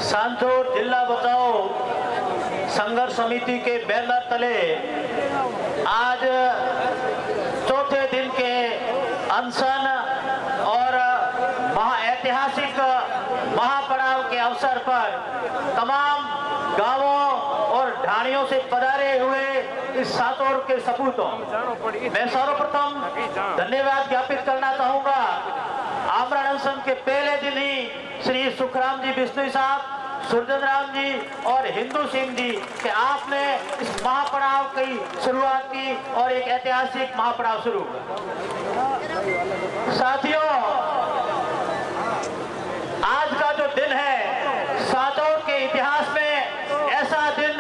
सांचौर जिला बचाओ संघर्ष समिति के बैनर तले आज चौथे दिन के अनशन और ऐतिहासिक महापड़ाव के अवसर पर तमाम गांवों और ढाणियों से पधारे हुए इस सांचौर के सपूतों मैं सर्वप्रथम धन्यवाद ज्ञापित करना चाहूंगा। आमरण अनशन के पहले दिन ही श्री सुखराम जी बिश्नोई साहब, सुरजन राम जी और हिंदू सिंह जी के आपने इस महापड़ाव की शुरुआत की और एक ऐतिहासिक महापड़ाव शुरू हुआ। साथियों, आज का जो दिन है सांचौर के इतिहास में ऐसा दिन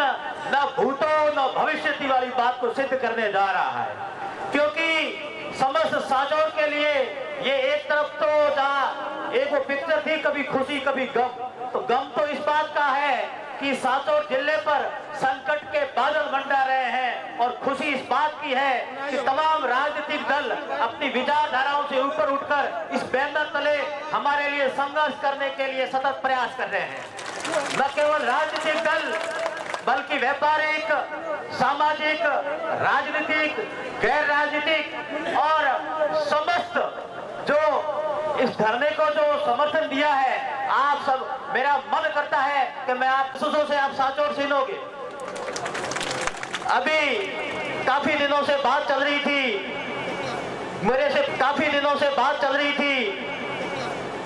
न भूतो न भविष्य वाली बात को सिद्ध करने जा रहा है, क्योंकि समस्त सांचौर के लिए ये एक तरफ तो जहाँ एक वो पिक्चर थी, कभी खुशी कभी गम, तो गम तो इस बात का है कि सांचौर जिले पर संकट के बादल मंडरा रहे हैं और खुशी इस बात की है कि तमाम राजनीतिक दल अपनी विचारधाराओं से ऊपर उठकर इस बैनर तले हमारे लिए संघर्ष करने के लिए सतत प्रयास कर रहे हैं। न केवल राजनीतिक दल बल्कि व्यापारिक, सामाजिक, राजनीतिक, गैर राजनीतिक और समस्त जो इस धरने को जो समर्थन दिया है, आप सब, मेरा मन करता है कि मैं आप सुसों से आप सांचौर सुनोगे। अभी काफी दिनों से बात चल रही थी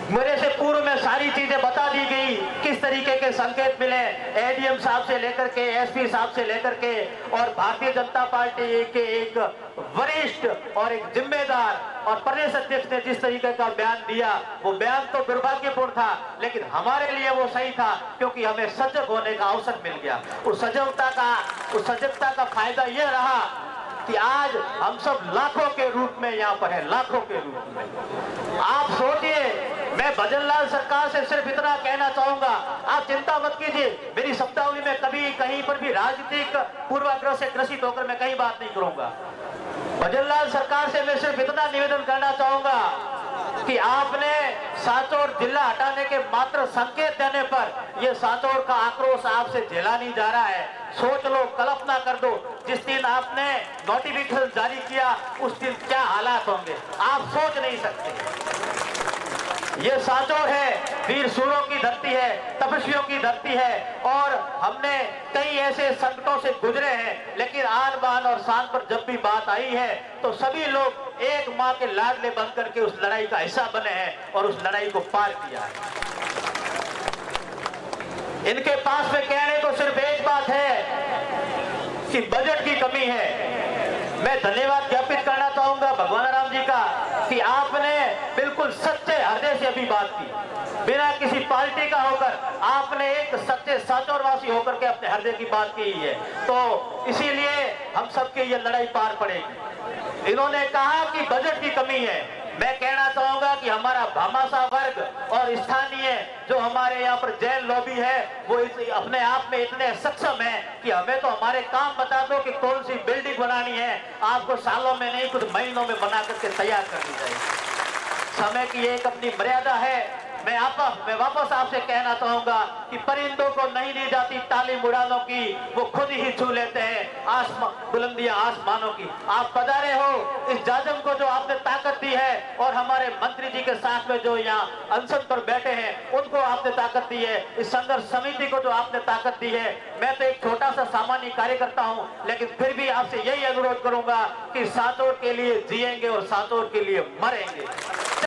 मेरे से पूर्व में सारी चीजें बता दी गई, किस तरीके के संकेत मिले एडीएम साहब से लेकर के एसपी साहब से लेकर के, और भारतीय जनता पार्टी के एक वरिष्ठ और एक जिम्मेदार और प्रदेश अध्यक्ष ने जिस तरीके का बयान दिया, वो बयान तो दुर्भाग्यपूर्ण था, लेकिन हमारे लिए वो सही था, क्योंकि हमें सजग होने का अवसर मिल गया। उस सजगता का फायदा ये रहा कि आज हम सब लाखों के रूप में यहाँ पर है, लाखों के रूप में। आप सोचिए, मैं भजनलाल सरकार से सिर्फ इतना कहना चाहूंगा, आप चिंता मत कीजिए, मेरी शब्दावली में कभी कहीं पर भी राजनीतिक पूर्वाग्रह से ग्रसित होकर मैं कहीं बात नहीं करूंगा। भजनलाल सरकार से मैं सिर्फ इतना निवेदन करना चाहूंगा कि आपने सांचौर जिला हटाने के मात्र संकेत देने पर यह सांचौर का आक्रोश आपसे झेला नहीं जा रहा है। सोच लो, कल्पना कर दो, जिस दिन आपने नोटिफिकेशन जारी किया उस दिन क्या हालात होंगे, आप सोच नहीं सकते। ये सांचौर है, वीर सूरों की धरती है, तपस्वियों की धरती है, और हमने कई ऐसे संकटों से गुजरे हैं, लेकिन आन बान और शान पर जब भी बात आई है तो सभी लोग एक मां के लाडले बन करके उस लड़ाई का हिस्सा बने हैं और उस लड़ाई को पार किया है। इनके पास में कहने को सिर्फ एक बात है कि बजट की कमी है। मैं धन्यवाद ज्ञापित करना चाहूंगा भगवान राम जी का कि आपने बिल्कुल सच्चे हृदय से अभी बात की, बिना किसी पार्टी का होकर आपने एक सच्चे सांचौरवासी होकर के अपने हृदय की बात की है, तो इसीलिए हम सबके ये लड़ाई पार पड़ेगी। इन्होंने कहा कि बजट की कमी है, मैं कहना चाहूंगा कि हमारा भामाशाह वर्ग और स्थानीय जो हमारे यहाँ पर जैन लॉबी है वो अपने आप में इतने सक्षम है कि हमें तो हमारे काम बता दो कि कौन सी बिल्डिंग बनानी है, आपको सालों में नहीं कुछ महीनों में बना करके तैयार करनी चाहिए। समय की एक अपनी मर्यादा है। मैं वापस आपसे कहना चाहूंगा कि परिंदों को नहीं दी जाती तालीम उड़ानों की, वो खुद ही छू लेते हैं बुलंदियां आसमानों की। आप पधारे हो, इस जाजम को जो आपने ताकत दी है और हमारे मंत्री जी के साथ में जो यहाँ अनशन पर बैठे हैं उनको आपने ताकत दी है, इस संघर्ष समिति को जो आपने ताकत दी है। मैं तो एक छोटा सा सामान्य कार्यकर्ता हूँ, लेकिन फिर भी आपसे यही अनुरोध करूंगा कि सांचौर के लिए जिएंगे और सांचौर के लिए मरेंगे।